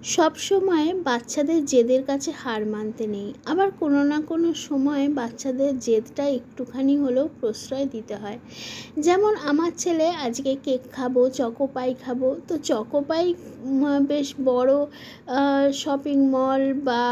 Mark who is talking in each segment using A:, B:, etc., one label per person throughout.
A: সব সময় বাচ্চাদের জেদের কাছে হার মানতে নেই, আবার কোনো না কোনো সময় বাচ্চাদের জেদটা একটুখানি হলেও প্রশ্রয় দিতে হয়। যেমন আমার ছেলে আজকে কেক খাবো, চকোপাই খাবো, তো চকোপাই বেশ বড় শপিং মল বা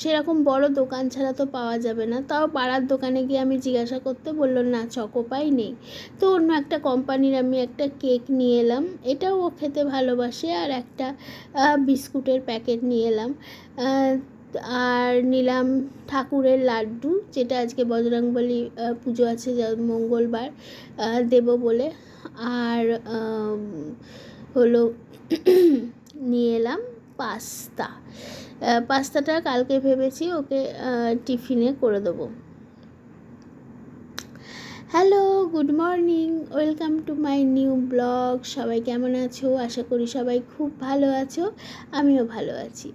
A: সেরকম বড় দোকান ছাড়া তো পাওয়া যাবে না। তাও পাড়ার দোকানে গিয়ে আমি জিজ্ঞাসা করতে বললো না, চকোপাই নেই। তো অন্য একটা কোম্পানির আমি একটা কেক নিয়ে এলাম, এটাও ও খেতে ভালোবাসে, আর একটা বিস্কুটের প্যাকেট নিয়ে এলাম। আর নিলাম ঠাকুরের লাড্ডু, যেটা আজকে বজরংবলী পুজো আছে, মঙ্গলবার দেব বলে। আর হলো নিয়ে এলাম পাস্তা। পাস্তাটা কালকে ভেবেছি ওকে টিফিনে করে দেবো। Hello, good morning, welcome to my new blog. সবাই কেমন আছো? আশা করি সবাই খুব ভালো আছো, আমিও ভালো আছি।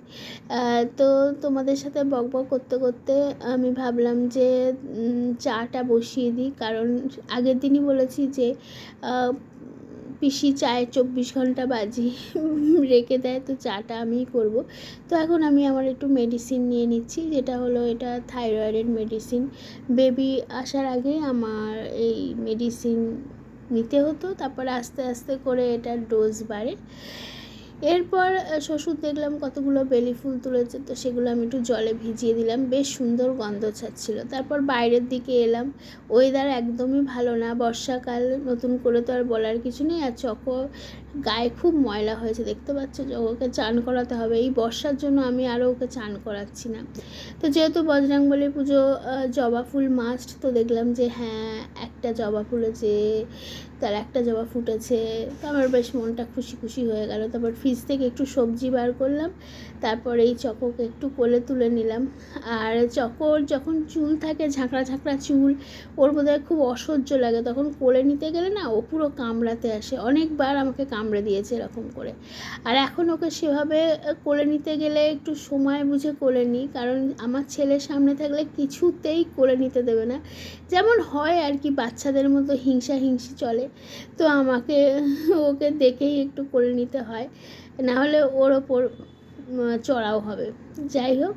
A: তো তোমাদের সাথে বকবক করতে করতে আমি ভাবলাম যে চাটা বসিয়ে দিই, কারণ আগের দিনই বলেছি যে পিসি চায়ে 24 ঘন্টা বাজি রেখে দেয়, তো চাটা আমিই করব। তো এখন আমি আমার একটু মেডিসিন নিয়ে নিচ্ছি, যেটা হলো এটা থাইরয়েডের মেডিসিন। বেবি আসার আগে আমার এই মেডিসিন নিতে হতো, তারপরে আস্তে আস্তে করে এটার ডোজ বাড়ে। এরপর শ্বশুর দেখলাম কতগুলো বেলি ফুল তুলেছে, তো সেগুলো আমি একটু জলে ভিজিয়ে দিলাম, বেশ সুন্দর গন্ধ ছাড়ছিল। তারপর বাইরের দিকে এলাম, ওয়েদার একদমই ভালো না, বর্ষাকাল, নতুন করে তো আর বলার কিছু নেই। আর গায়ে খুব ময়লা হয়েছে, দেখতে পাচ্ছ, ওকে চান করাতে হবে। এই বর্ষার জন্য আমি আরও ওকে চান করাচ্ছি না। তো যেহেতু বজরংবলী পুজো, জবা ফুল মাস্ট, তো দেখলাম যে হ্যাঁ একটা জবা ফুলেছে, তার একটা জবা ফুটেছে, তো আমার বেশ মনটা খুশি খুশি হয়ে গেল। তারপর ফ্রিজ থেকে একটু সবজি বার করলাম, তারপর এই চকোকে একটু কোলে তুলে নিলাম। আর চকোর যখন চুল থাকে, ঝাঁকড়া ঝাঁকড়া চুল, ওর বোধহয় খুব অসহ্য লাগে, তখন কোলে নিতে গেলে না ও পুরো কামড়াতে আসে, অনেকবার আমাকে কামড়ে দিয়েছে এরকম করে। আর এখন ওকে সেভাবে কোলে নিতে গেলে একটু সময় বুঝে কোলে নিই, কারণ আমার ছেলের সামনে থাকলে কিছুতেই কোলে নিতে দেবে না, যেমন হয় আর কি, বাচ্চাদের মতো হিংসা হিংসি চলে। তো আমাকে ওকে দেখেই একটু কোলে নিতে হয়, নাহলে ওর ওপর চড়াও হবে। যাই হোক,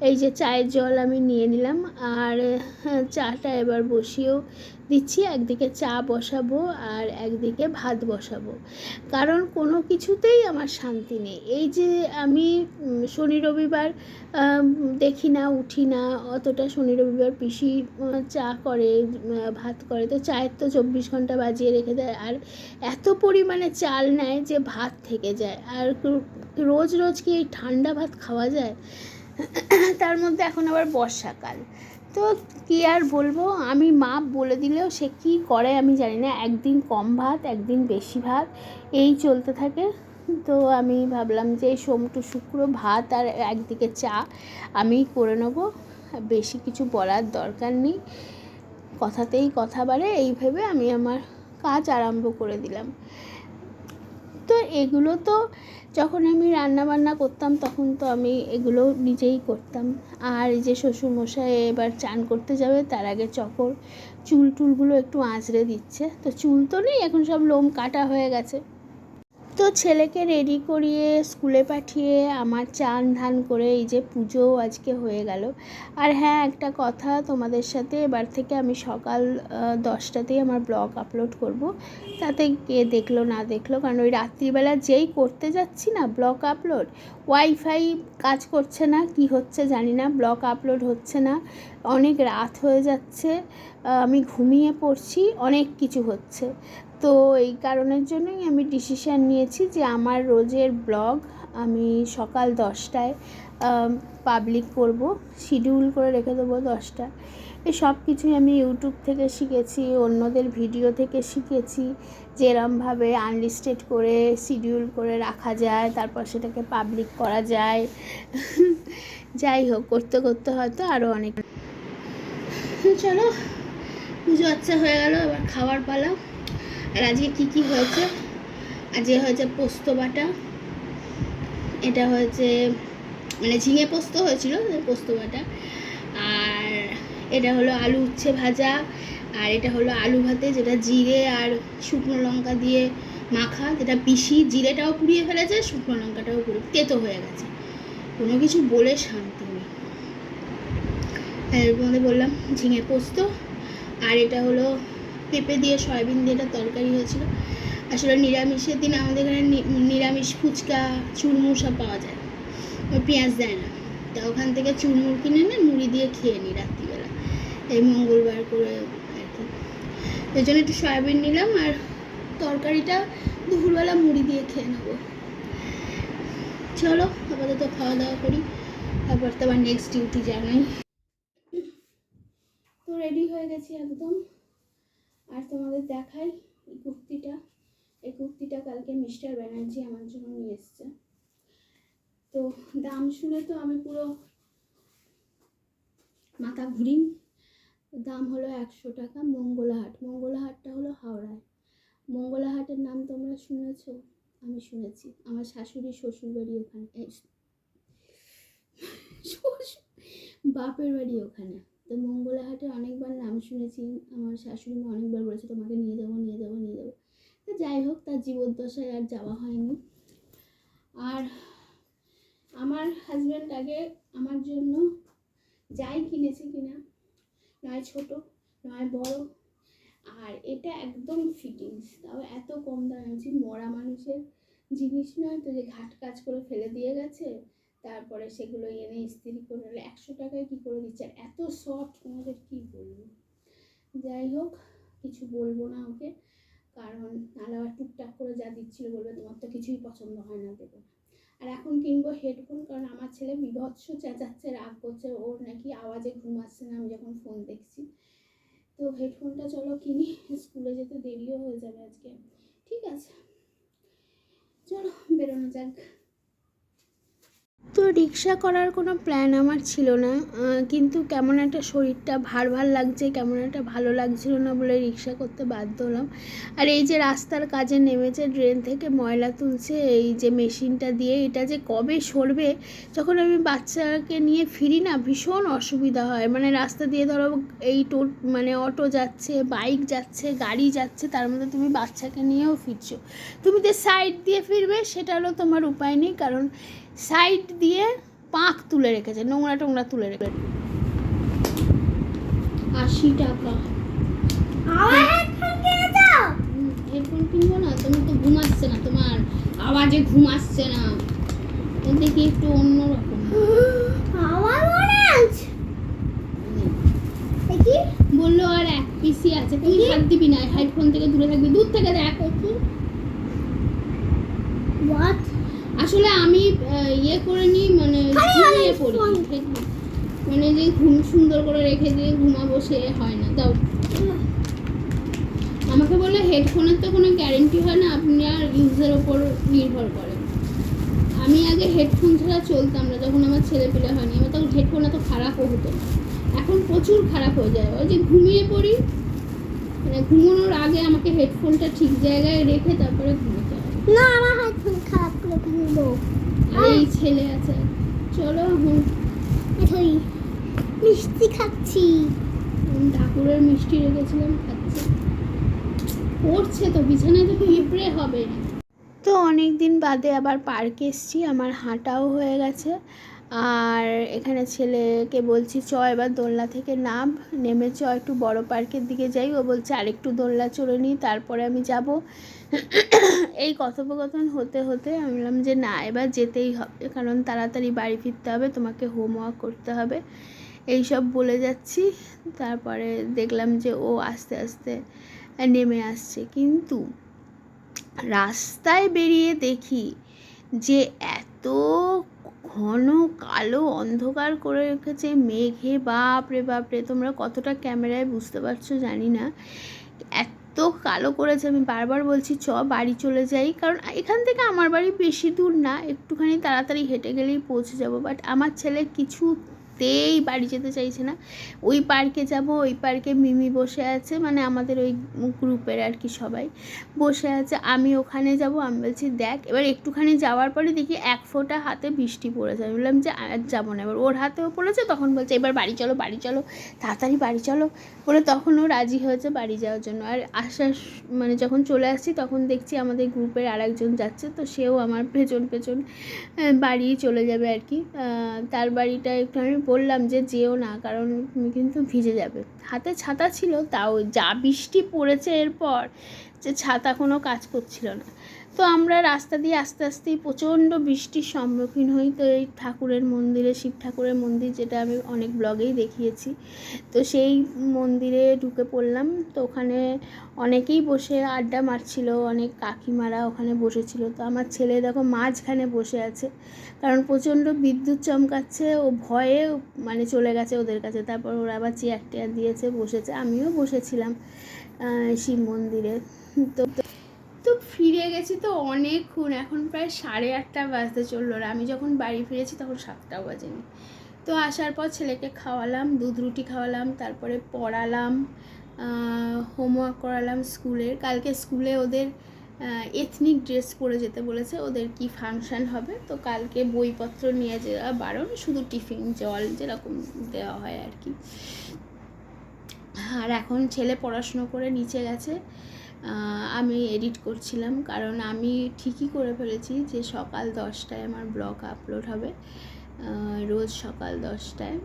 A: এই যে চায়ের জল আমি নিয়ে নিলাম, আর চাটা এবার বসিয়েও দিচ্ছি। একদিকে চা বসাবো আর একদিকে ভাত বসাবো, কারণ কোনো কিছুতেই আমার শান্তি নেই। এই যে আমি শনি রবিবার দেখি না, উঠি না অতটা। শনি রবিবার পিসি চা করে, ভাত করে, তো চায়ের তো 24 ঘন্টা বাজিয়ে রেখে দেয়, আর এত পরিমাণে চাল নেয় যে ভাত থেকে যায়। আর রোজ রোজ কি এই ঠান্ডা ভাত খাওয়া যায়? তার মধ্যে এখন আবার বর্ষাকাল, তো কী আর বলবো, আমি মা বলে দিলেও সে কী করে আমি জানি না, একদিন কম ভাত, একদিন বেশি ভাত, এই চলতে থাকে। তো আমি ভাবলাম যে সোম টু শুক্র ভাত আর একদিকে চা আমি করে নেবো, বেশি কিছু বলার দরকার নেই, কথাতেই কথা বাড়ে, এই ভেবে আমি আমার কাজ আরম্ভ করে দিলাম। তো এগুলো তো যখন আমি রান্না বান্না করতাম তখন তো আমি এগুলো নিজেই করতাম। আর এই যে শ্বশুরমশাই এবার চান করতে যাবে, তার আগে চকর চুল টুলগুলো একটু আঁচড়ে দিচ্ছে। তো চুল তো নেই, এখন সব লোম কাটা হয়ে গেছে। তো ছেলেকে রেডি করিয়ে স্কুলে পাঠিয়ে আমার চান ধান করে এই যে পুজো আজকে হয়ে গেল। আর হ্যাঁ, একটা কথা তোমাদের সাথে, এবার থেকে আমি সকাল 10টাতেই আমার ব্লগ আপলোড করব, তাতে কে দেখলো না দেখলো, কারণ ওই রাত্রিবেলা যেই করতে যাচ্ছি না ব্লগ আপলোড, ওয়াইফাই কাজ করছে না, কি হচ্ছে জানি না, ব্লগ আপলোড হচ্ছে না, অনেক রাত হয়ে যাচ্ছে, আমি ঘুমিয়ে পড়ছি, অনেক কিছু হচ্ছে। তো এই কারণের জন্যই আমি ডিসিশান নিয়েছি যে আমার রোজের ব্লগ আমি সকাল 10টায় পাবলিক করব, শিডিউল করে রেখে দেবো 10টা। এই সব কিছুই আমি ইউটিউব থেকে শিখেছি, অন্যদের ভিডিও থেকে শিখেছি, যে এরমভাবে আনলিস্টেড করে শিডিউল করে রাখা যায়, তারপর সেটাকে পাবলিক করা যায়। যাই হোক, করতে করতে হয়তো আরও অনেক। চলো, পুজো আচ্ছা হয়ে গেল, এবার খাওয়ার পালা। আর আজকে কী কী হয়েছে, আজকে হয়েছে পোস্ত বাটা, এটা হয়েছে মানে ঝিঙে পোস্ত হয়েছিল, পোস্ত বাটা, আর এটা হলো আলু উচ্ছে ভাজা, আর এটা হলো আলু ভাতে, যেটা জিরে আর শুকনো লঙ্কা দিয়ে মাখা, যেটা পিসি জিরেটাও পুড়িয়ে ফেলেছে, শুকনো লঙ্কাটাও পুড়িয়ে তেতো হয়ে গেছে, কোনো কিছু বলে শান্তি নেই। এর মধ্যে বললাম ঝিঙে পোস্ত, আর এটা হলো পেঁপে দিয়ে সয়াবিন দিয়ে একটা তরকারি হয়েছিল। আসলে নিরামিষের দিন আমাদের এখানে নিরামিষ ফুচকা চুরমুর সব পাওয়া যায়, ওই পেঁয়াজ দেয় না, তা ওখান থেকে চুরমুর কিনে এনে মুড়ি দিয়ে খেয়ে নিই রাত্রিবেলা, এই মঙ্গলবার করে আর কি। এই জন্য একটু সয়াবিন নিলাম, আর তরকারিটা দুপুরবেলা মুড়ি দিয়ে খেয়ে নেবো। চলো আপাতত খাওয়া দাওয়া করি, তারপর তো আবার নেক্সট ডিউটি জানাই। তো রেডি হয়ে গেছি একদম। আর তোমাদের দেখাই এই কুর্তিটা কালকে মিস্টার ব্যানার্জি আমার জন্য নিয়ে এসছে। তো দাম শুনে তো আমি পুরো মাথা ঘুরি। দাম হলো 100 টাকা। মঙ্গলাহাটটা হলো হাওড়ায়। মঙ্গলাহাটের নাম তোমরা শুনেছো? আমি শুনেছি, আমার শাশুড়ি শ্বশুর বাড়ি ওখানে, বাপের বাড়ি ওখানে। তো মঙ্গলাহাটের অনেকবার নাম শুনেছি, আমার শাশুড়ি মা অনেকবার বলেছে তোমাকে নিয়ে যাবো। তো যাই হোক, তার জীবদ্দশায় আর যাওয়া হয়নি। আর আমার হাজব্যান্ড আগে আমার জন্য যাই কিনেছে কিনা, নয় ছোট নয় বড়, আর এটা একদম ফিটিংস, তাও এত কম দামে আনছি। মরা মানুষের জিনিস নয় তো, যে ঘাট কাজ করে ফেলে দিয়ে গেছে, তারপরে সেগুলো এনে ইস্ত্রি করে 100 টাকায় কী করে দিচ্ছে, আর এত সফট, তোমাদের কী বলবো। যাই হোক, কিছু বলবো না ওকে, কারণ নাহলে আবার টুকটাক করে যা দিচ্ছিল বলবে তোমার তো কিছুই পছন্দ হয় না, দেবো না। আর এখন কিনবো হেডফোন, কারণ আমার ছেলে বিভৎস চেঁচাচ্ছে, রাগ করছে, ওর নাকি আওয়াজে ঘুম আসছে না আমি যখন ফোন দেখছি। তো হেডফোনটা চলো কিনি, স্কুলে যেতে দেরিও হয়ে যাবে আজকে। ঠিক আছে, চলো বেরোনো যাক। তো রিক্সা করার কোনো প্ল্যান আমার ছিল না, কিন্তু কেমন একটা শরীরটা ভার লাগছে, কেমন একটা ভালো লাগছিল না বলে রিক্সা করতে বাধ্য হলাম। আর এই যে রাস্তার কাজে নেমেছে, ড্রেন থেকে ময়লা তুলছে এই যে মেশিনটা দিয়ে, এটা যে কবে সরবে, যখন আমি বাচ্চাকে নিয়ে ফিরি না ভীষণ অসুবিধা হয়। মানে রাস্তা দিয়ে ধরো এই মানে অটো যাচ্ছে, বাইক যাচ্ছে, গাড়ি যাচ্ছে, তার মধ্যে তুমি বাচ্চাকে নিয়েও ফিরছো, তুমি যে সাইড দিয়ে ফিরবে সেটা হলো তোমার উপায় নেই, কারণ সাইড দিয়ে পাঁক তুলে রেখেছে, নোংরা তুলে রেখেছে। 80 টাকা। হেডফোন কিনবো না, তুমি তো ঘুম আসছে না, তোমার আওয়াজে ঘুম আসছে না, দেখি একটু অন্যরকম বললো। আর এক পিসি আছে, তুই হাত দিবি না, হেডফোন থেকে দূরে থাকবি, দূর থেকে দেখ। আসলে আমি ইয়ে করে নিই, মানে ঘুমিয়ে পড়ি, মানে যে ঘুম সুন্দর করে রেখে দিয়ে ঘুমাবো সে হয় না। দাও, আমাকে বলে হেডফোনের তো কোনো গ্যারেন্টি হয় না, আপনি আর ইউজের ওপর নির্ভর করেন। আমি আগে হেডফোন ছাড়া চলতাম না, যখন আমার ছেলে পেলে হয়নি, আমার তখন হেডফোন এত খারাপও হতো না, এখন প্রচুর খারাপ হয়ে যায়। ওই যে ঘুমিয়ে পড়ি, মানে ঘুমানোর আগে আমাকে হেডফোনটা ঠিক জায়গায় রেখে তারপরে ঘুমোতে হয়। না, আমার হেডফোন খারাপ করে ঘুমবো, আর এই ছেলে আছে। চলো এখন মিষ্টি খাচ্ছি, ঠাকুরের মিষ্টি রেখেছিলাম, খাচ্ছি। পড়ছে তো বিছানায়, তো পিঁপড়ে হবে। তো অনেক দিন বাদে আবার পার্কে এসেছি, আমার হাঁটাও হয়ে গেছে। আর এখানে ছেলেকে বলছি চ এবার দোলনা থেকে নেমে চ একটু বড় পার্কের দিকে যাই, ও বলছে আরেকটু দোলনা চড়ে নিই তারপরে আমি যাব। এই কথোপকথন হতে হতে আমি বললাম যে না, এবার যেতেই হবে, কারণ তাড়াতাড়ি বাড়ি ফিরতে হবে, তোমাকে হোমওয়ার্ক করতে হবে, এইসব বলে যাচ্ছি। তারপরে দেখলাম যে ও আস্তে আস্তে নেমে আসছে, কিন্তু রাস্তায় বেরিয়ে দেখি যে এত ঘন কালো অন্ধকার করে রেখেছে মেঘে, বাপরে বাপরে, তোমরা কতটা ক্যামেরায় বুঝতে পারছো জানি না, এত কালো করেছে। আমি বারবার বলছি চ বাড়ি চলে যাই, কারণ এখান থেকে আমার বাড়ি বেশি দূর না, একটুখানি তাড়াতাড়ি হেঁটে গেলেই পৌঁছে যাব। বাট আমার ছেলে কিছুতেই বাড়ি যেতে চাইছে না। ওই পার্কে যাব, ওই পার্কে মিমি বসে আছে, মানে আমাদের ওই গ্রুপের আর কি সবাই বসে আছে, আমি ওখানে যাব। আমি বলছি দেখ, এবার একটুখানি যাওয়ার পরে দেখি এক ফোঁটা হাতে বৃষ্টি পড়েছে। আমি বললাম যে আর যাবো না। এবার ওর হাতেও পড়েছে, তখন বলছে এবার বাড়ি চলো, বাড়ি চলো, তাড়াতাড়ি বাড়ি চলো বলে তখন ও রাজি হয়েছে বাড়ি যাওয়ার জন্য। আর আসার মানে যখন চলে আসছি তখন দেখছি আমাদের গ্রুপের আরেকজন যাচ্ছে, তো সেও আমার পেছন পেছন বাড়ি চলে যাবে আর কি। তার বাড়িটা একটু আমি বললাম যে যেও না, কারণ তুমি কিন্তু ভিজে যাবে। হাতে ছাতা ছিল, তাও যা বৃষ্টি পড়েছে এরপর যে ছাতা কোনো কাজ করছিল না। তো আমরা রাস্তা দিয়ে আস্তে আস্তেই প্রচণ্ড বৃষ্টির সম্মুখীন হই। তো এই ঠাকুরের মন্দিরে, শিব ঠাকুরের মন্দির, যেটা আমি অনেক ব্লগেই দেখিয়েছি, তো সেই মন্দিরে ঢুকে পড়লাম। তো ওখানে অনেকেই বসে আড্ডা মারছিল, অনেক কাকিমারা ওখানে বসেছিল। তো আমার ছেলে দেখো মাঝখানে বসে আছে, কারণ প্রচণ্ড বিদ্যুৎ চমকাচ্ছে, ও ভয়ে মানে চলে গেছে ওদের কাছে। তারপর ওরা আবার চেয়ার টেয়ার দিয়েছে, বসেছে, আমিও বসেছিলাম শিব মন্দিরে। তো তো ফিরে গেছি তো অনেকক্ষণ, এখন প্রায় 8:30 বাজতে চললো। আর আমি যখন বাড়ি ফিরেছি তখন 7টাও বাজেনি। তো আসার পর ছেলেকে খাওয়ালাম, দুধ রুটি খাওয়ালাম, তারপরে পড়ালাম, হোমওয়ার্ক করালাম স্কুলের। কালকে স্কুলে ওদের এথনিক ড্রেস পরে যেতে বলেছে, ওদের কি ফাংশান হবে, তো কালকে বইপত্র নিয়ে যাওয়া বারণ, শুধু টিফিন জল যেরকম দেওয়া হয় আর কি। আর এখন ছেলে পড়াশুনো করে নিচে গেছে, আমি এডিট করছিলাম, কারণ আমি ঠিকই করে ফেলেছি যে সকাল 10টায় আমার ব্লগ আপলোড হবে, রোজ সকাল 10টায়।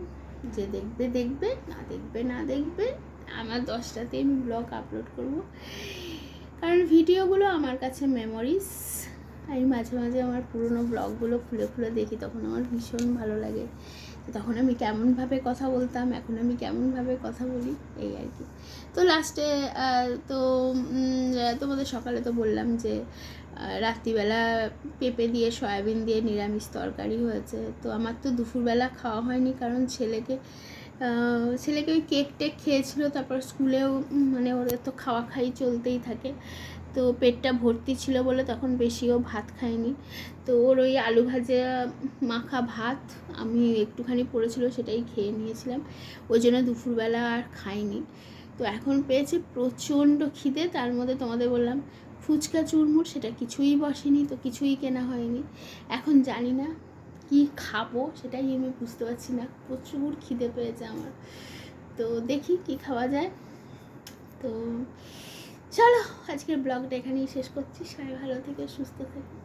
A: যে দেখবে দেখবে, না দেখবে না দেখবে, আমার 10টাতেই আমি ব্লগ আপলোড করব, কারণ ভিডিওগুলো আমার কাছে মেমোরিজ। আমি মাঝে মাঝে আমার পুরনো ব্লগগুলো খুলে খুলে দেখি, তখন আমার ভীষণ ভালো লাগে। তখন আমি কেমনভাবে কথা বলতাম, এখন আমি কেমনভাবে কথা বলি, এই আর কি। তো লাস্টে তো তোমাদের সকালে তো বললাম যে রাত্রিবেলা পেঁপে দিয়ে সয়াবিন দিয়ে নিরামিষ তরকারি হয়েছে। তো আমার তো দুপুরবেলা খাওয়া হয়নি, কারণ ছেলেকে ওই কেক টেক খেয়েছিল, তারপর স্কুলেও মানে ওদের তো খাওয়া খাই চলতেই থাকে, তো পেটটা ভর্তি ছিল বলে তখন বেশিও ভাত খাইনি। তো ওর ওই আলু ভাজা মাখা ভাত আমি একটুখানি পড়েছিল, সেটাই খেয়ে নিয়েছিলাম, ওই জন্য দুপুরবেলা আর খাইনি। তো এখন পেয়েছে প্রচণ্ড খিদে, তার মধ্যে তোমাদের বললাম ফুচকা চুরমুর, সেটা কিছুই বসেনি, তো কিছুই কেনা হয়নি। এখন জানি না কি খাবো, সেটাই আমি বুঝতে পারছি না, প্রচুর খিদে পেয়েছে আমার। তো দেখি কি খাওয়া যায়। তো চলো আজকের ব্লগটা এখানেই শেষ করছি। সবাই ভালো থেকে সুস্থ থেকে।